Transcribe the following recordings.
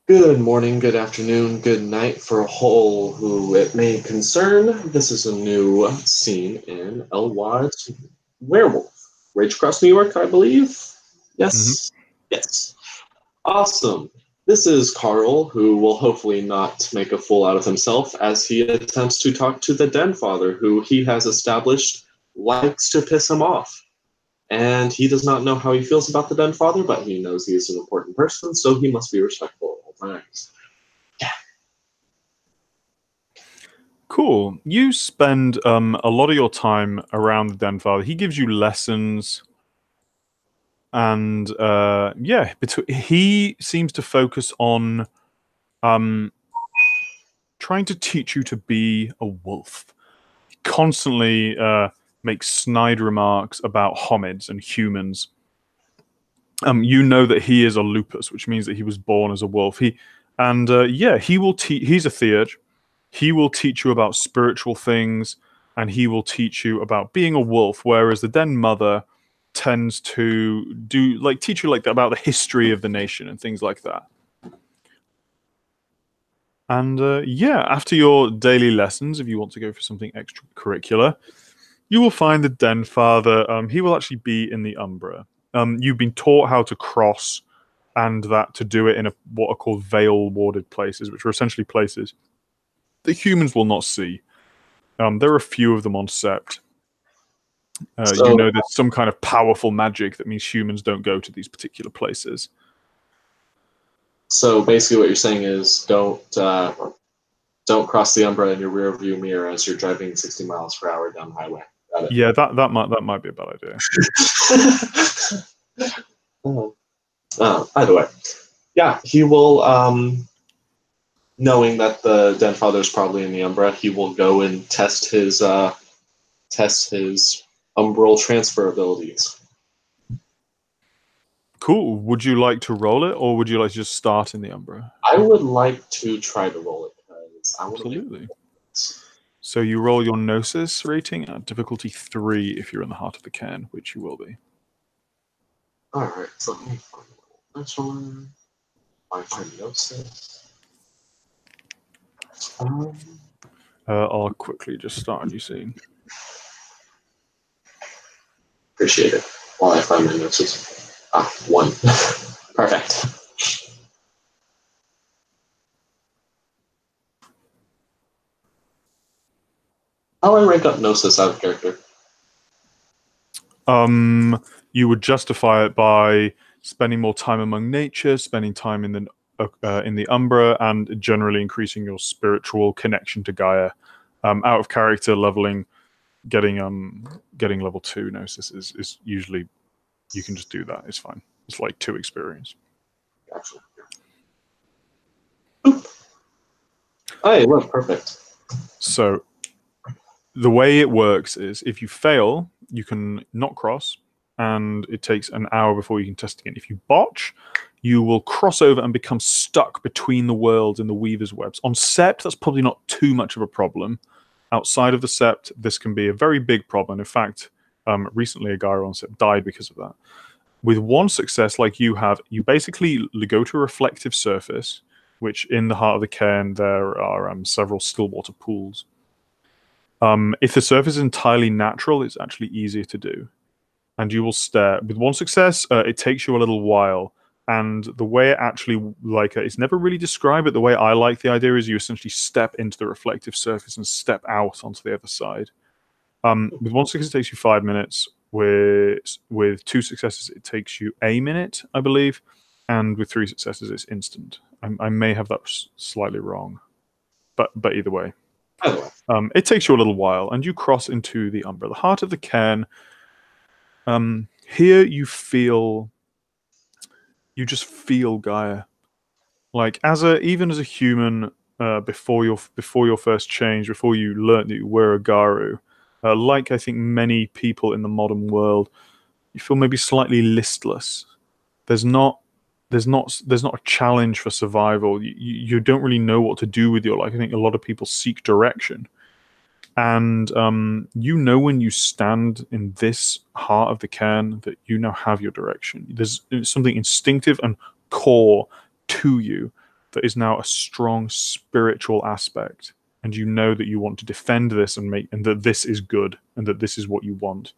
Good morning, good afternoon, good night for all who it may concern. This is a new scene in lwod's Werewolf. Rage Across New York, I believe. Hmm. Yes. Yes. Awesome. This is Carl, who will hopefully not make a fool out of himself as he attempts to talk to the Den Father, who he has established likes to piss him off. And he does not know how he feels about the Den Father, but he knows he is an important person, so he must be respectful at all times. Cool. You spend a lot of your time around the Den Father. He gives you lessons, and yeah, he seems to focus on um, trying to teach you to be a wolf. He constantly makes snide remarks about hominids and humans. You know that he is a lupus, which means that he was born as a wolf. Yeah, he will teach. He's a theurge. He will teach you about spiritual things, and he will teach you about being a wolf. Whereas the Den Mother tends to do like teach you like about the history of the nation and things like that. And yeah, after your daily lessons, if you want to go for something extracurricular, you will find the Den Father. He will actually be in the Umbra. You've been taught how to cross, and that to do it in what are called veil warded places, which are essentially places the humans will not see. There are a few of them on Sept. You So, know, there's some kind of powerful magic that means humans don't go to these particular places. so basically, what you're saying is don't cross the Umbra in your rear view mirror as you're driving 60 miles per hour down the highway. Got Yeah, that might be a bad idea. it. Oh. Either way, yeah, he will. Knowing that the Den Father is probably in the Umbra, he will go and test his umbral transfer abilities. Cool. Would you like to roll it, or would you like to just start in the Umbra? I would like to try to roll it because I want to make Absolutely. this. So you roll your Gnosis rating at difficulty 3 if you're in the heart of the cairn, which you will be. All right, so let me find this one. My gnosis. Um, I'll quickly just start a new scene. Appreciate it. While I find my gnosis. One. Perfect. How I rank up gnosis out of character? You would justify it by spending more time among nature, spending time in the Umbra, and generally increasing your spiritual connection to Gaia. Out of character leveling, getting level 2 Gnosis is usually you can just do that. It's fine. It's like 2 experience. Gotcha. Oop. Hey, look, perfect. So the way it works is if you fail, you can not cross, and it takes an hour before you can test again. If you botch, you will cross over and become stuck between the worlds in the Weaver's webs. On Sept, that's probably not too much of a problem. Outside of the Sept, this can be a very big problem. In fact, recently a guy on Sept died because of that. With one success like you have, you basically go to a reflective surface, which in the heart of the cairn there are several still water pools. If the surface is entirely natural, it's actually easier to do. And you will stare. With one success, it takes you a little while. And the way it actually, like, it's never really described, but the way I like the idea is you essentially step into the reflective surface and step out onto the other side. With one success, it takes you 5 minutes. With 2 successes, it takes you a minute, I believe. And with 3 successes, it's instant. I may have that slightly wrong, but either way. By the way, It takes you a little while, and you cross into the Umbra, the heart of the cairn. Here you just feel Gaia. Like even as a human, before your first change, before you learnt that you were a Garu, like I think many people in the modern world, you feel maybe slightly listless. There's not there's not a challenge for survival. You don't really know what to do with your life. I think a lot of people seek direction. And you know when you stand in this heart of the cairn that you now have your direction. There's something instinctive and core to you that is now a strong spiritual aspect, and you know that you want to defend this and that this is good and that this is what you want.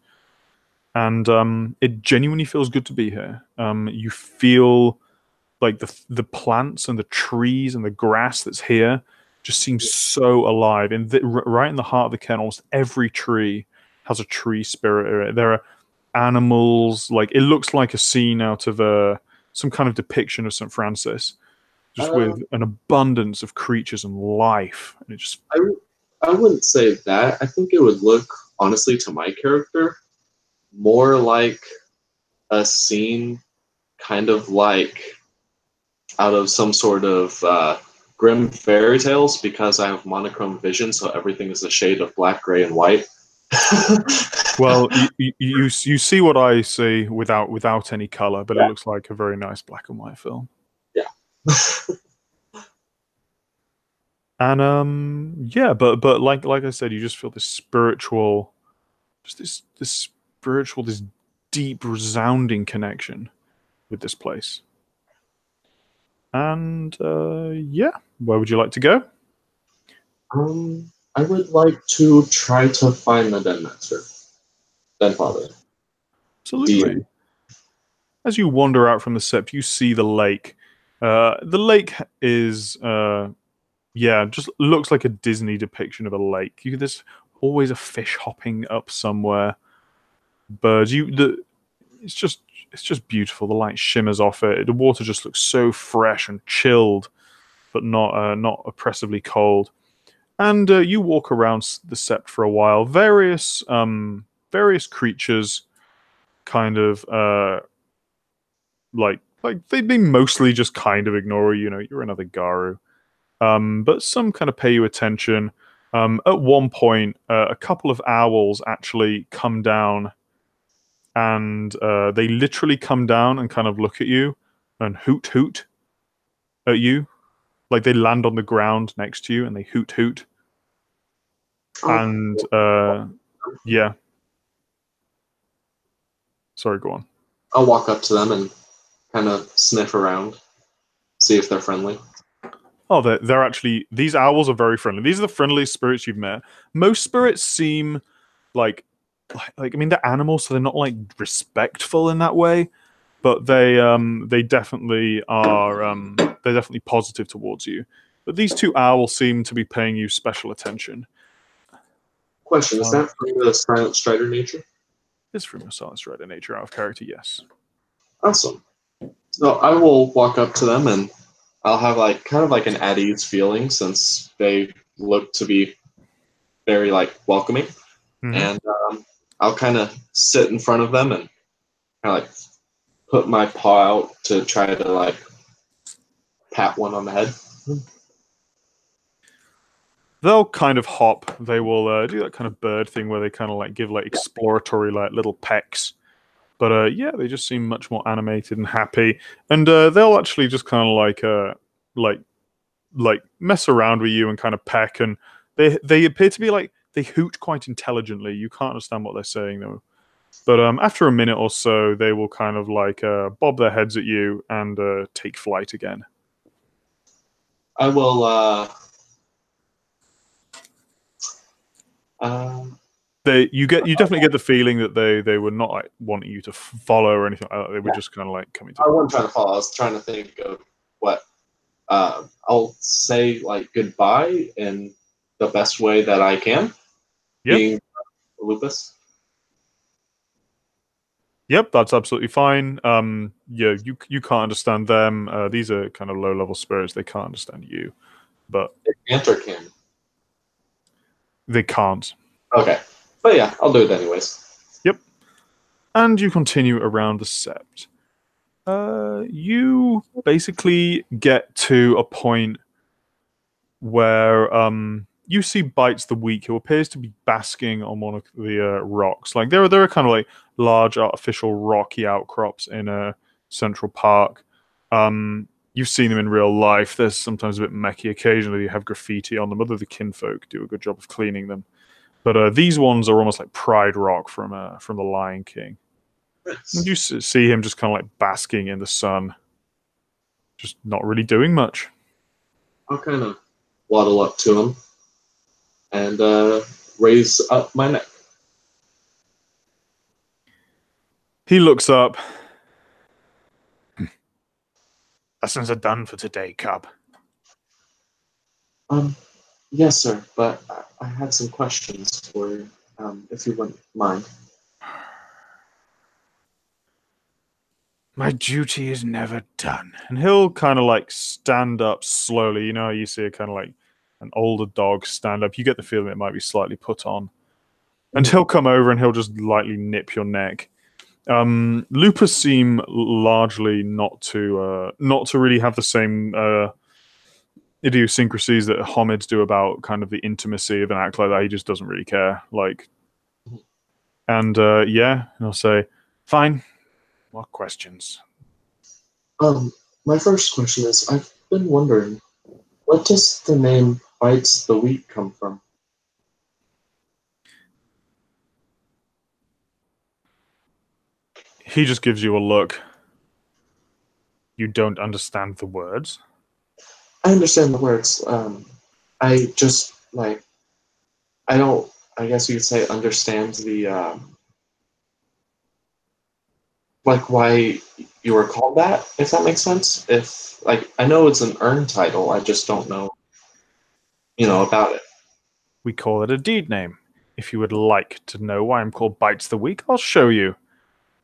And it genuinely feels good to be here. You feel like the plants and the trees and the grass that's here just seems so alive. And right in the heart of the cairn, almost every tree has a tree spirit in it. There are animals, like it looks like a scene out of some kind of depiction of St. Francis, just with an abundance of creatures and life. And it just I wouldn't say that. I think it would look, honestly, to my character, more like a scene kind of like out of some sort of grim fairy tales, because I have monochrome vision, so everything is a shade of black, gray, and white. Well, you see what I see without any color, but it looks like a very nice black and white film. Yeah. And yeah, but like I said, you just feel this spiritual, just this spiritual, this deep resounding connection with this place. And yeah, where would you like to go? I would like to try to find the Den Master. Den Father. Absolutely. DM. As you wander out from the sept, you see the lake. The lake is yeah, just looks like a Disney depiction of a lake. There's always a fish hopping up somewhere. Birds. It's just beautiful. The light shimmers off it. The water just looks so fresh and chilled, but not oppressively cold. And you walk around the sept for a while. Various creatures, kind of like they mostly just kind of ignore you. You know, you're another Garu. But some kind of pay you attention. At one point, a couple of owls actually come down, and they literally come down and kind of look at you and hoot hoot at you. Like they land on the ground next to you and they hoot hoot. And yeah. Sorry, go on. I'll walk up to them and kind of sniff around, see if they're friendly. Oh, they're actually, these owls are very friendly. These are the friendliest spirits you've met. Most spirits seem like I mean, they're animals, so they're not like respectful in that way, but they definitely are they're definitely positive towards you. But these two owls seem to be paying you special attention. Question: is that from the Silent Strider nature? It's from the Silent Strider nature, out of character, yes. Awesome. So I will walk up to them and I'll have like kind of like an at ease feeling, since they look to be very like welcoming, and I'll kind of sit in front of them and kind of like put my paw out to try to like pat one on the head. They'll kind of hop. They will do that kind of bird thing where they kind of like give like exploratory like little pecks. But yeah, they just seem much more animated and happy. And they'll actually just kind of like mess around with you and kind of peck. And they appear to be like, they hoot quite intelligently. You can't understand what they're saying though. But after a minute or so, they will kind of like bob their heads at you and take flight again. I will. You definitely get the feeling that they were not like wanting you to follow or anything like that. They were just kind of like coming to. I wasn't trying to follow. I was trying to think of what I'll say like goodbye in the best way that I can. Yep. Being lupus. Yep, that's absolutely fine. Yeah, you can't understand them. These are kind of low-level spirits. They can't understand you, but They can't or can. They can't. Okay, but yeah, I'll do it anyways. Yep. And you continue around the sept. You basically get to a point where you see Bites the Weak, who appears to be basking on one of the rocks. Like there are kind of like large artificial rocky outcrops in Central Park. You've seen them in real life. They're sometimes a bit messy. Occasionally you have graffiti on them. Other the kinfolk do a good job of cleaning them. But these ones are almost like Pride Rock from The Lion King. And you see him just kind of like basking in the sun, just not really doing much. I'll kind of waddle up to him and raise up my neck. He looks up. Lessons are done for today, cub. Yes, sir, but I had some questions for you, if you wouldn't mind. My duty is never done. And he'll kind of like stand up slowly. You know, you see a kind of like an older dog stand up. You get the feeling it might be slightly put on. And he'll come over and he'll just lightly nip your neck. Lupus seem largely not to really have the same idiosyncrasies that Homids do about kind of the intimacy of an act like that. He just doesn't really care. And I'll say, fine. What questions? My first question is, I've been wondering, what does the name Bites the Wheat come from? He just gives you a look. You don't understand the words? I understand the words. I just, I don't, I guess you could say, understand the, why you were called that, if that makes sense. I know it's an earned title, I just don't know, about it. We call it a deed name. If you would like to know why I'm called Bites the Weak, I'll show you.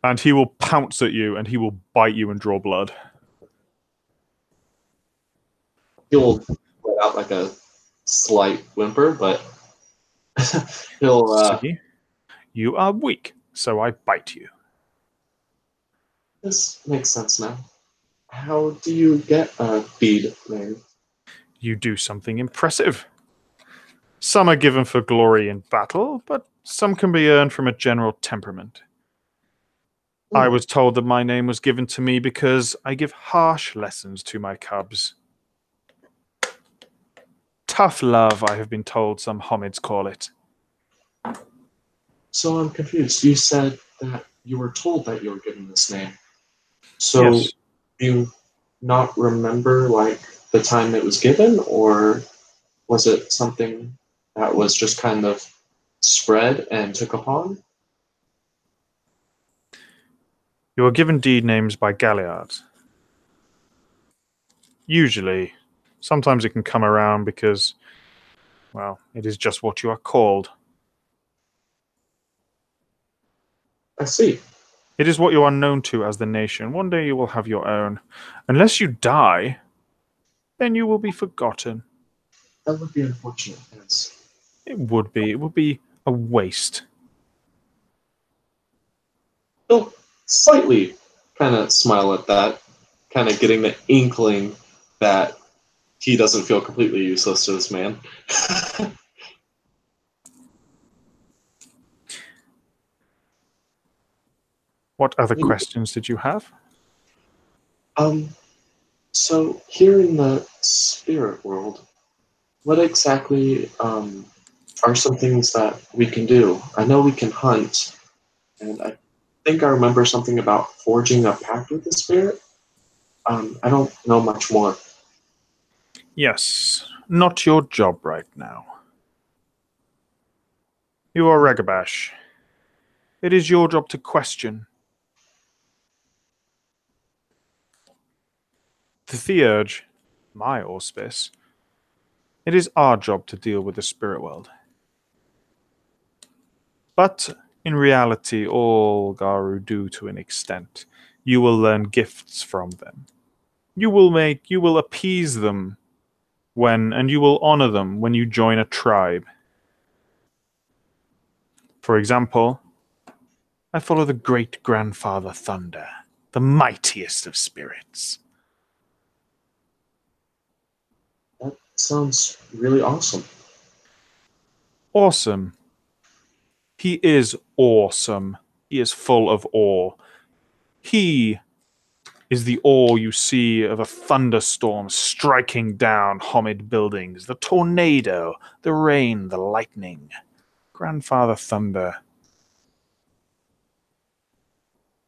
And he will pounce at you and he will bite you and draw blood. He'll let out like a slight whimper, but he'll. See? You are weak, so I bite you. This makes sense now. How do you get a deed name? You do something impressive. Some are given for glory in battle, but some can be earned from a general temperament. I was told that my name was given to me because I give harsh lessons to my cubs. Tough love, I have been told some Homids call it. So I'm confused. You said that you were told that you were given this name. So Yes. do you not remember, the time it was given, or was it something that was just kind of spread and took upon? You are given deed names by galliards. Usually. Sometimes it can come around because, well, it is just what you are called. I see. It is what you are known to as the nation. One day you will have your own. Unless you die, then you will be forgotten. That would be unfortunate, yes. It would be. It would be a waste. He'll slightly kind of smile at that, kind of getting the inkling that he doesn't feel completely useless to this man. What other questions did you have? So here in the spirit world, what exactly are some things that we can do? I know we can hunt, and I think I remember something about forging a pact with the spirit. I don't know much more. Yes, not your job right now. You are Regabash. It is your job to question. The Theurge, my auspice, it is our job to deal with the spirit world. But in reality, all Garu do to an extent. You will learn gifts from them. You will appease them and you will honor them when you join a tribe. For example, I follow the great grandfather Thunder, the mightiest of spirits. That sounds really awesome. Awesome. He is awesome. He is full of awe. He is the awe you see of a thunderstorm striking down Homid buildings, the tornado, the rain, the lightning. Grandfather Thunder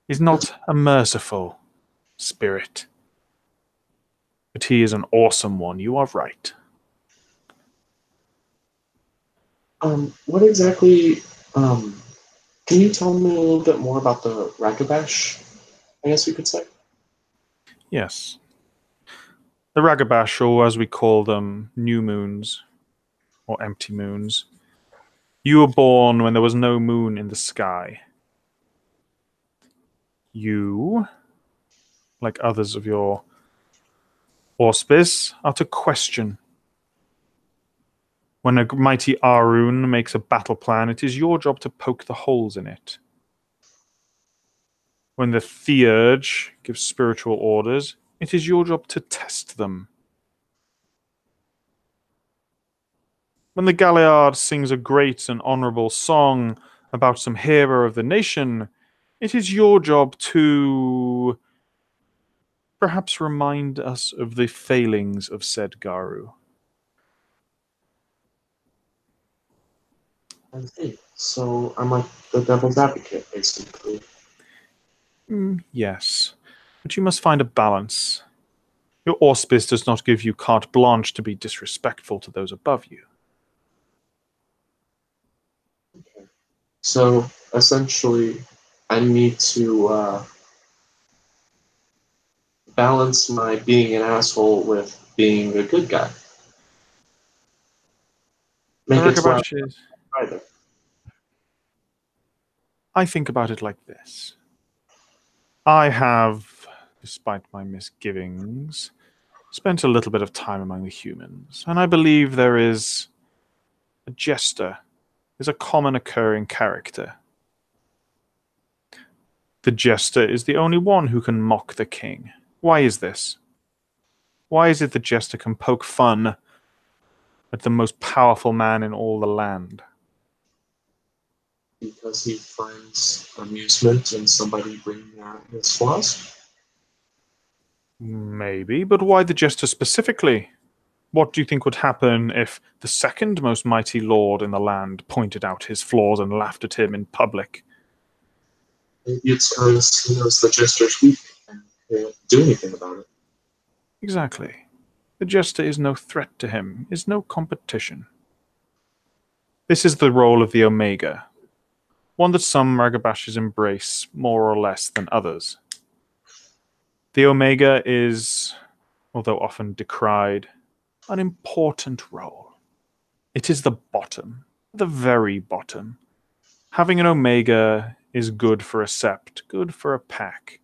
is not a merciful spirit. But he is an awesome one, you are right. What exactly, can you tell me a little bit more about the Ragabash, I guess you could say? Yes. The Ragabash, or as we call them, new moons, or empty moons. You were born when there was no moon in the sky. You, like others of your auspice, are to question. When a mighty Arun makes a battle plan, it is your job to poke the holes in it. When the Theurge gives spiritual orders, it is your job to test them. When the Galliard sings a great and honourable song about some hero of the nation, it is your job to perhaps remind us of the failings of said Garu. I see. So I'm like the devil's advocate, basically. Yes, but you must find a balance. Your auspice does not give you carte blanche to be disrespectful to those above you. Okay. So essentially, I need to balance my being an asshole with being a good guy. Make it to where Ragabash is. I'm either. I think about it like this. I have, despite my misgivings, spent a little bit of time among the humans, and I believe there is a jester, is a common occurring character. The jester is the only one who can mock the king. Why is this? Why is it the jester can poke fun at the most powerful man in all the land? Because he finds amusement in somebody bringing out his flaws. Maybe, but why the jester specifically? What do you think would happen if the second most mighty lord in the land pointed out his flaws and laughed at him in public? Maybe it's because he knows the jester's weak and can't do anything about it. Exactly. The jester is no threat to him, is no competition. This is the role of the Omega, one that some Ragabashis embrace more or less than others. The Omega is, although often decried, an important role. It is the bottom, the very bottom. Having an Omega is good for a sept, good for a pack.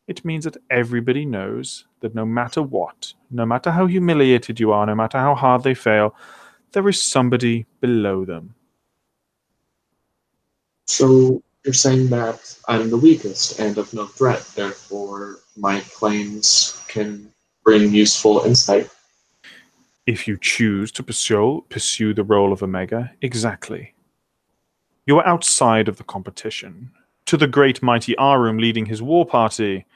It means that everybody knows that no matter what, no matter how humiliated you are, no matter how hard they fail, there is somebody below them. So you're saying that I'm the weakest and of no threat, therefore my claims can bring useful insight. If you choose to pursue the role of Omega, exactly. You are outside of the competition. To the great mighty Arum leading his war party,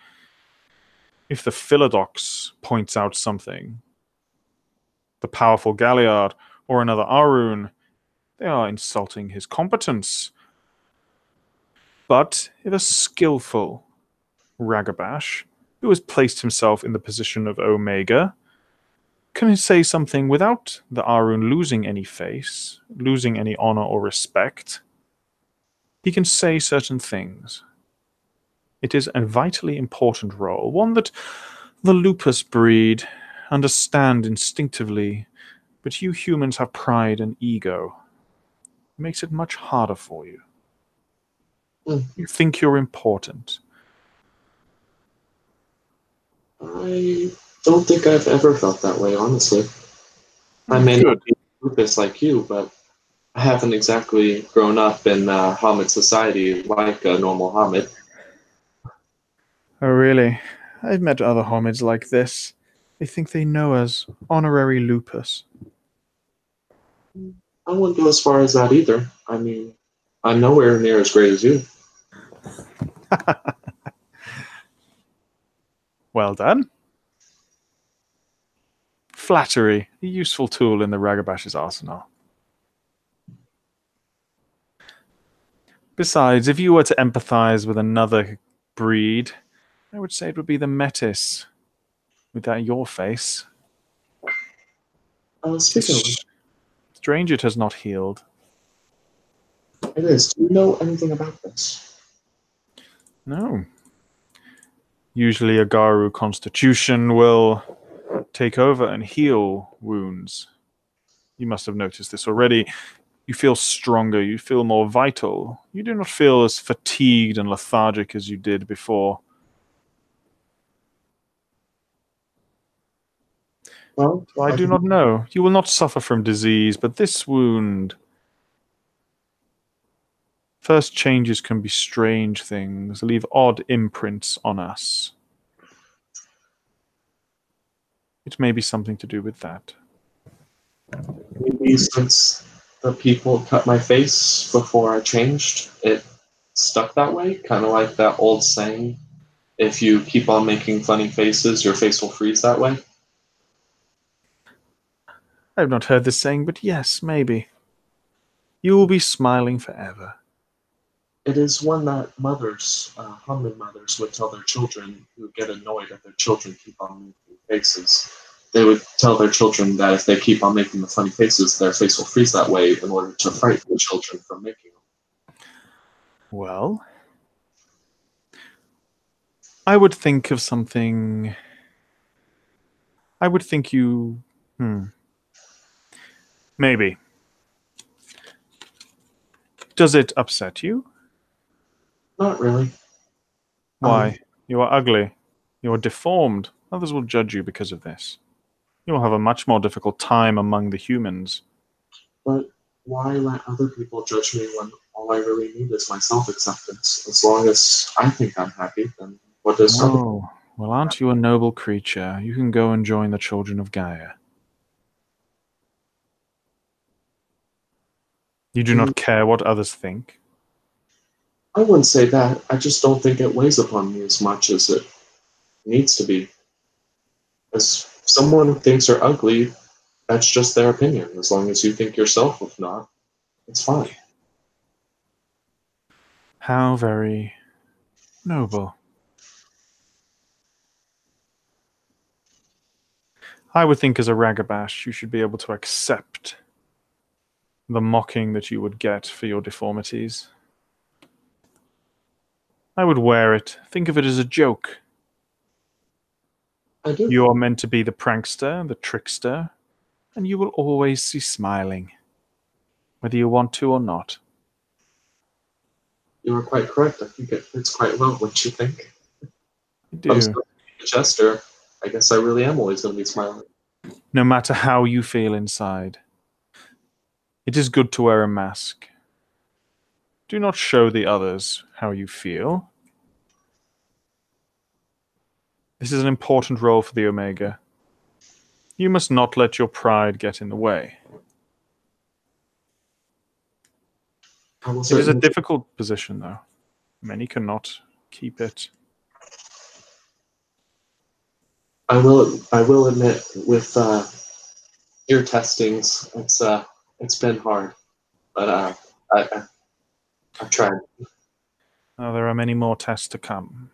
if the Philodox points out something, the powerful Galliard or another Arun, they are insulting his competence. But if a skillful Ragabash, who has placed himself in the position of Omega, can say something without the Arun losing any face, losing any honor or respect, he can say certain things. It is a vitally important role, one that the lupus breed understand instinctively, but you humans have pride and ego. It makes it much harder for you. You think you're important. I don't think I've ever felt that way, honestly. I may not be lupus like you, but I haven't exactly grown up in Hamid society like a normal Hamid. Oh, really? I've met other homids like this. They think they know us. Honorary lupus. I wouldn't go as far as that either. I mean, I'm nowhere near as great as you. Well done. Flattery, a useful tool in the Ragabash's arsenal. Besides, if you were to empathize with another breed, I would say it would be the Metis. with that your face. Speaking of which, Strange it has not healed. it is. Do you know anything about this? No. Usually a Garu constitution will take over and heal wounds. You must have noticed this already. You feel stronger, you feel more vital. You do not feel as fatigued and lethargic as you did before. Well, So I do not know. You will not suffer from disease, but this wound... First changes can be strange things, leave odd imprints on us. It may be something to do with that. maybe since the people cut my face before I changed, it stuck that way. Kind of like that old saying, if you keep on making funny faces, your face will freeze that way. I have not heard this saying, but yes, maybe. You will be smiling forever. It is one that mothers, Hunman mothers, would tell their children who get annoyed at their children keep on making faces. They would tell their children that if they keep on making the funny faces, their face will freeze that way in order to frighten the children from making them. Well, I would think of something... I would think you... Maybe. Does it upset you? Not really. Why? You are ugly. You are deformed. Others will judge you because of this. You will have a much more difficult time among the humans. But why let other people judge me when all I really need is my self-acceptance? As long as I think I'm happy, then what does other... Oh, well, aren't you a noble creature? You can go and join the children of Gaia. You do not care what others think? I wouldn't say that. I just don't think it weighs upon me as much as it needs to be. As someone thinks you're ugly, that's just their opinion. As long as you think yourself, if not, it's fine. How very noble. I would think as a Ragabash you should be able to accept the mocking that you would get for your deformities. I would wear it. Think of it as a joke. I do. You are meant to be the prankster, the trickster, and you will always be smiling, whether you want to or not. You are quite correct. I think it fits quite well, what you think. I do. I'm still a jester. I guess I really am always going to be smiling. No matter how you feel inside. It is good to wear a mask. Do not show the others how you feel. This is an important role for the Omega. You must not let your pride get in the way. It is a difficult position, though. Many cannot keep it. I will admit, with ear testings, it's been hard, but I've tried. Now, there are many more tests to come.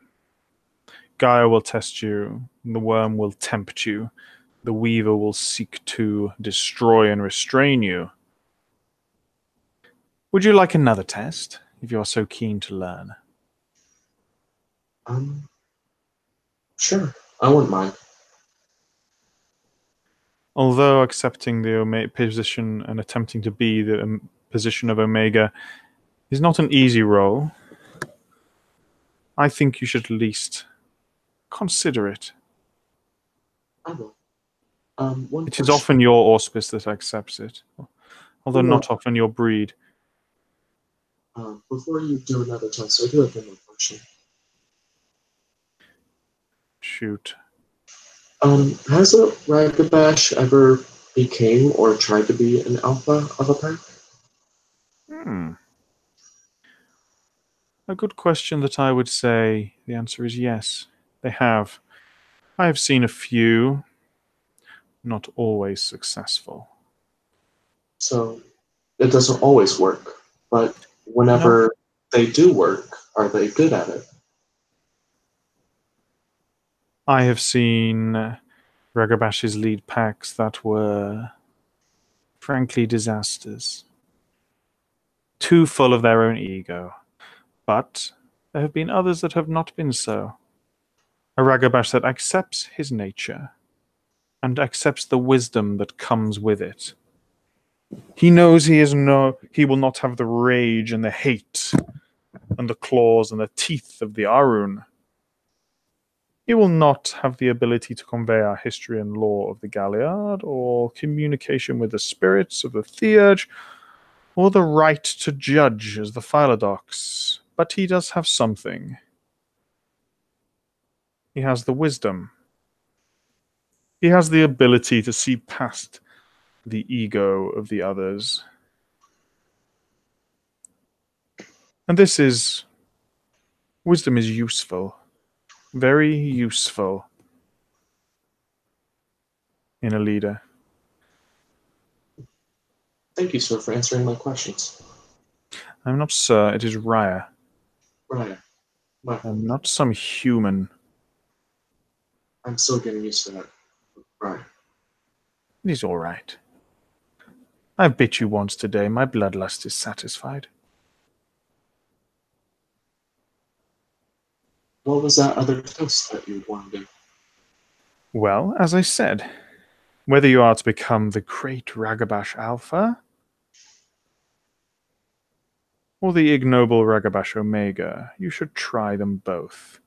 Gaia will test you. The worm will tempt you. The weaver will seek to destroy and restrain you. Would you like another test, if you are so keen to learn? Sure. I wouldn't mind. Although accepting the position and attempting to be the position of Omega is not an easy role, I think you should at least consider it. I will. It is often your auspice that accepts it, although not often your breed. Before you do another test, I do have one more question. Shoot. Has a Ragabash ever became or tried to be an alpha of a pack? A good question that I would say the answer is yes. They have. I have seen a few, not always successful. So it doesn't always work, but whenever they do work, are they good at it? I have seen Ragabash's lead packs that were, frankly, disasters. Too full of their own ego. But there have been others that have not been so. A Ragabash that accepts his nature and accepts the wisdom that comes with it. He knows he will not have the rage and the hate and the claws and the teeth of the Arun. He will not have the ability to convey our history and lore of the Galliard, or communication with the spirits of the Theurge, or the right to judge as the Philodox. But he does have something. He has the wisdom. He has the ability to see past the ego of the others. And wisdom is useful. Very useful in a leader. Thank you, sir, for answering my questions. I'm not sir, it is Raya. Raya. I'm not some human. I'm still getting used to that. Raya. It is all right. I've bit you once today. My bloodlust is satisfied. What was that other toast that you wanted? Well, as I said, whether you are to become the great Ragabash Alpha or the ignoble Ragabash Omega, you should try them both.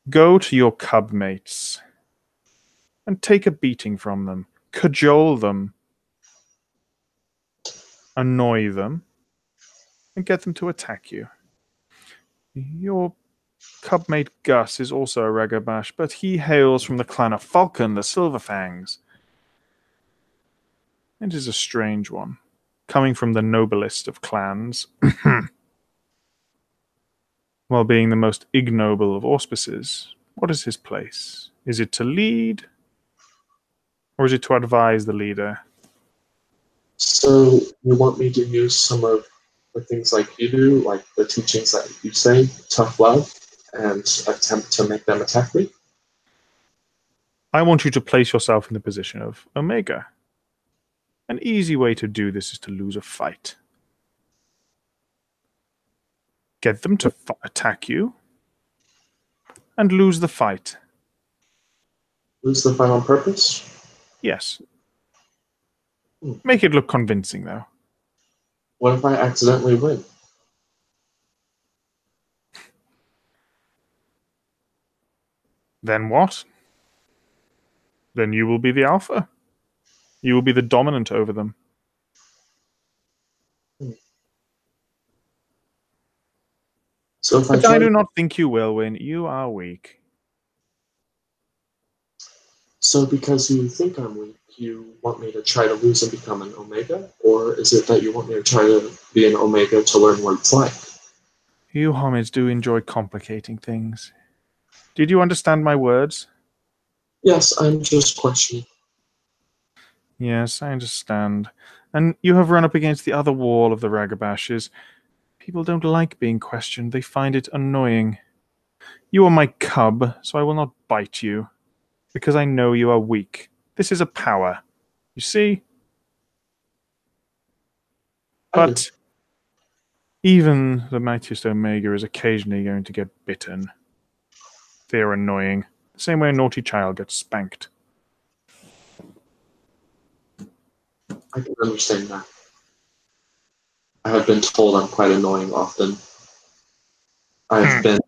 Go to your cub mates and take a beating from them. Cajole them. Annoy them. And get them to attack you. Your cubmate Gus is also a Ragabash, but he hails from the clan of Falcon, the Silverfangs. It is a strange one, coming from the noblest of clans, while being the most ignoble of auspices. What is his place? Is it to lead, or is it to advise the leader? So you want me to use some of the things like you do, like the teachings that you say, tough love, and attempt to make them attack me? I want you to place yourself in the position of Omega. An easy way to do this is to lose a fight. Get them to attack you, and lose the fight. Lose the fight on purpose? Yes. Make it look convincing, though. What if I accidentally win? Then what? Then you will be the alpha. You will be the dominant over them. So if But I do not think you will win. You are weak. So because you think I'm weak, you want me to try to lose and become an Omega? Or is it that you want me to try to be an Omega to learn what it's like? You homids do enjoy complicating things. Did you understand my words? Yes, I'm just questioning. Yes, I understand. And you have run up against the other wall of the Ragabashes. People don't like being questioned. They find it annoying. You are my cub, so I will not bite you, because I know you are weak. This is a power. You see? But even the mightiest Omega is occasionally going to get bitten. They are annoying. The same way a naughty child gets spanked. I can understand that. I have been told I'm quite annoying often. I've been,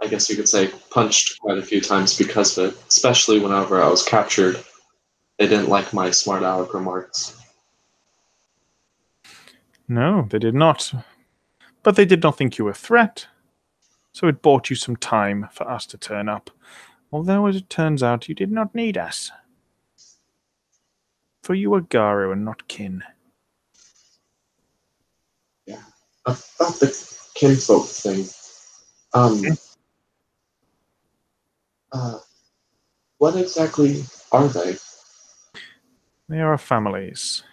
I guess you could say, punched quite a few times because of it, especially whenever I was captured. They didn't like my smart aleck remarks. No, they did not. But they did not think you a threat. So it bought you some time for us to turn up. Although, as it turns out, you did not need us. For you are Garu and not kin. Yeah. About the kinfolk thing. What exactly are they? They are families.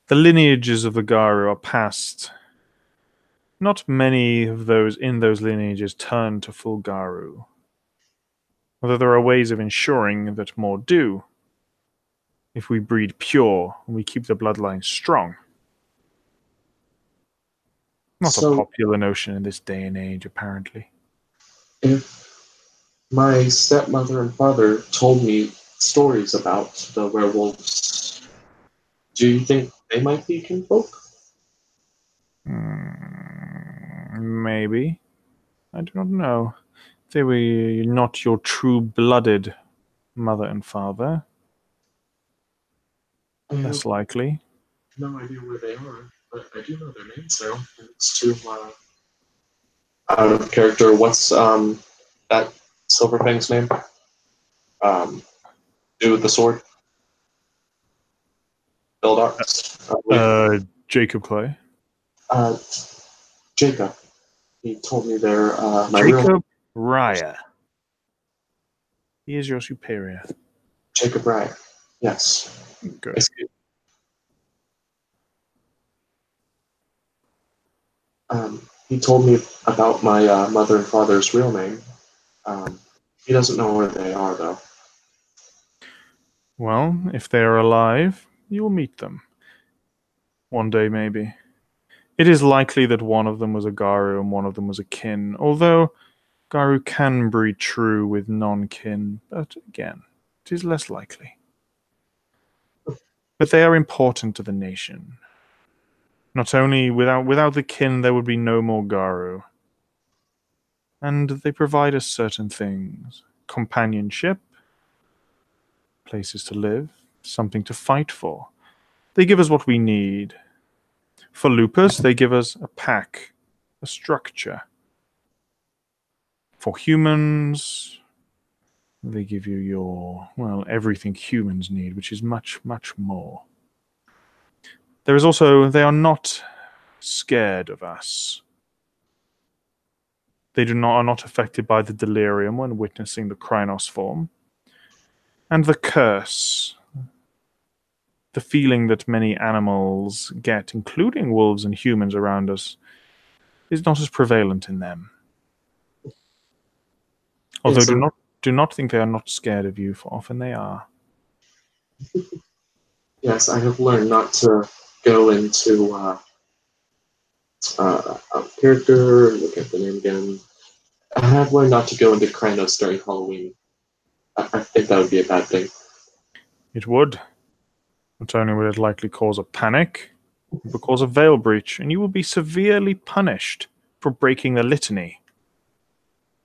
The lineages of the Garu are passed. Not many of those in those lineages turn to full Garu. Whether there are ways of ensuring that more do, if we breed pure and we keep the bloodline strong. Not a So, popular notion in this day and age, apparently. if my stepmother and father told me stories about the werewolves, do you think they might be kinfolk? Maybe. I do not know. They were not your true-blooded mother and father. I have Less likely. no idea where they are, but I do know their names though. And it's too out of character. What's that Silverfang's name? Um, Dude with the sword. Eldarks, I believe. Jacob Clay. Uh, Jacob. He told me they're my real Jacob Raya. He is your superior. Jacob Ryan. Yes. Good. He told me about my mother and father's real name. He doesn't know where they are, though. Well, if they are alive, you will meet them. One day, maybe. It is likely that one of them was a Garu and one of them was a kin, although Garu can breed true with non-kin, but again, it is less likely. But they are important to the nation. Not only without the kin, there would be no more Garu. And they provide us certain things. Companionship, places to live, something to fight for. They give us what we need. For Lupus, they give us a pack, a structure. For humans, they give you everything humans need, which is much, much more. There is also, they are not scared of us. They are not affected by the delirium when witnessing the Krynos form. And the curse, the feeling that many animals get, including wolves and humans around us, is not as prevalent in them. Although Yes, do not think they are not scared of you, for often they are. yes, I have learned not to go into character. Look at the name again. I have learned not to go into Krynos during Halloween. I think that would be a bad thing. It would. Not only would it likely cause a panic, it would cause a veil breach, and you will be severely punished for breaking the litany.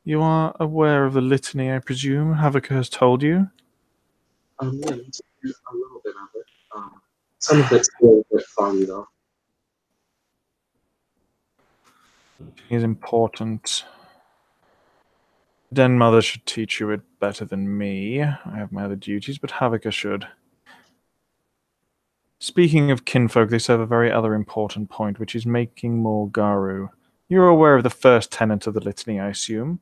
You are aware of the litany, I presume? Havaka has told you? Yeah, you took a little bit of it. Some of it's still a bit foggy, though. It is important. Den Mother should teach you it better than me. I have my other duties, but Havaka should. Speaking of kinfolk, they serve a very other important point, which is making more Garu. You're aware of the first tenet of the litany, I assume?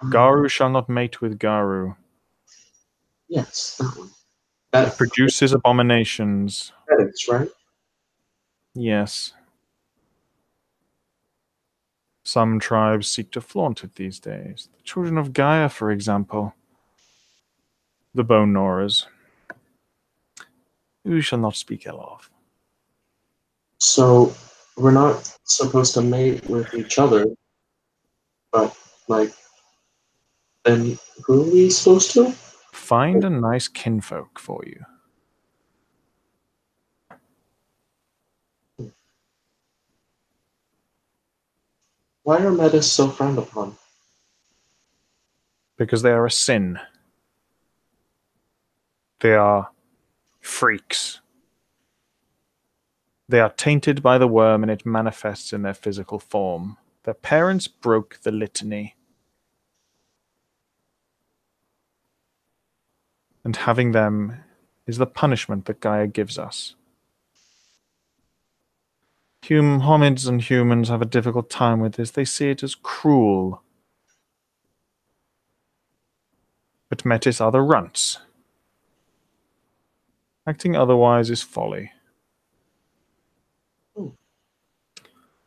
Garu shall not mate with Garu. Yes, that one. It produces abominations. That is, right? Yes. Some tribes seek to flaunt it these days. The children of Gaia, for example. The Bone Gnawers. We shall not speak ill of. So, we're not supposed to mate with each other, but, like, then who are we supposed to? Find a nice kinfolk for you. Why are metas so frowned upon? Because they are a sin. They are freaks. They are tainted by the worm and it manifests in their physical form. Their parents broke the litany. And having them is the punishment that Gaia gives us. Hominids and humans have a difficult time with this. They see it as cruel. But metis are the runts. Acting otherwise is folly.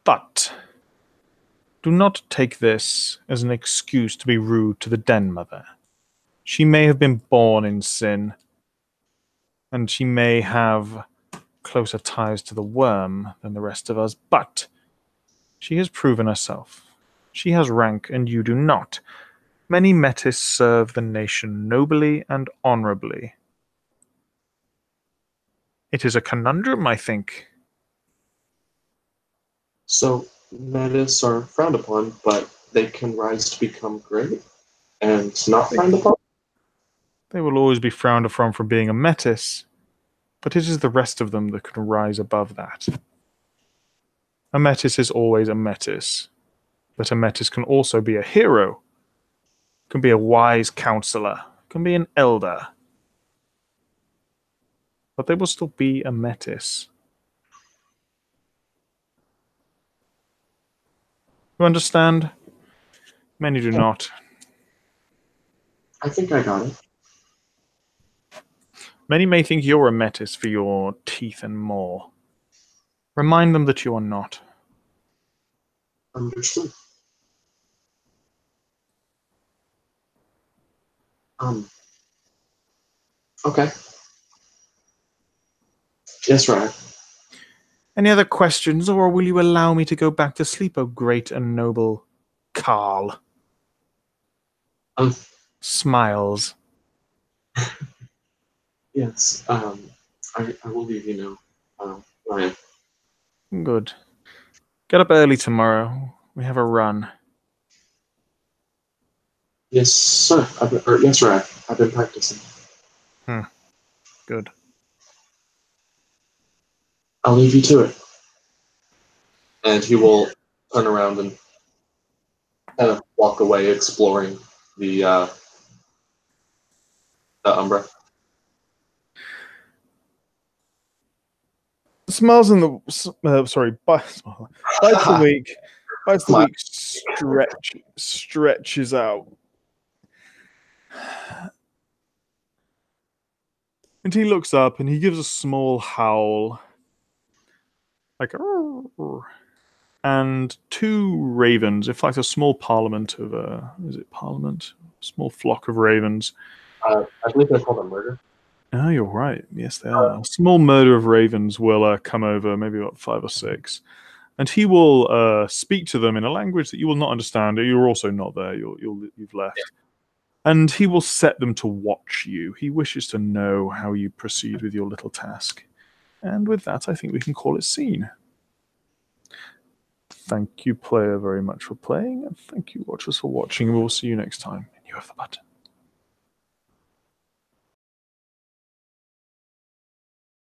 But Do not take this as an excuse to be rude to the Den Mother. She may have been born in sin, and she may have closer ties to the worm than the rest of us, but she has proven herself. She has rank, and you do not. Many Metis serve the nation nobly and honorably. It is a conundrum, I think. So, metis are frowned upon, but they can rise to become great and not frowned upon? They will always be frowned upon for being a Metis, but it is the rest of them that can rise above that. A Metis is always a Metis, but a Metis can also be a hero, can be a wise counselor, can be an elder, but they will still be a Metis. You understand? Many do not. I think I got it. Many may think you're a Metis for your teeth and maw. Remind them that you are not. Understood. Okay. Yes, right. Any other questions, or will you allow me to go back to sleep, O great and noble Karl? Smiles. Yes. I will leave you now, Ryan. Good. Get up early tomorrow. We have a run. Yes, sir. Yes, Ryan. I've been practicing. Good. I'll leave you to it. And he will turn around and kind of walk away, exploring the Umbra. Smiles in the sorry, bites the week. Bites the week. Stretches out. And he looks up and he gives a small howl, like and two ravens. It's like a small parliament of is it parliament? Small flock of ravens. I believe they call them murder. Oh, you're right. Yes, they are. A small murder of ravens will come over, maybe about 5 or 6, and he will speak to them in a language that you will not understand. You're also not there. You've left. And he will set them to watch you. He wishes to know how you proceed with your little task. And with that, I think we can call it scene. Thank you, player, very much for playing, and thank you, watchers, for watching. We'll see you next time. And you have the button.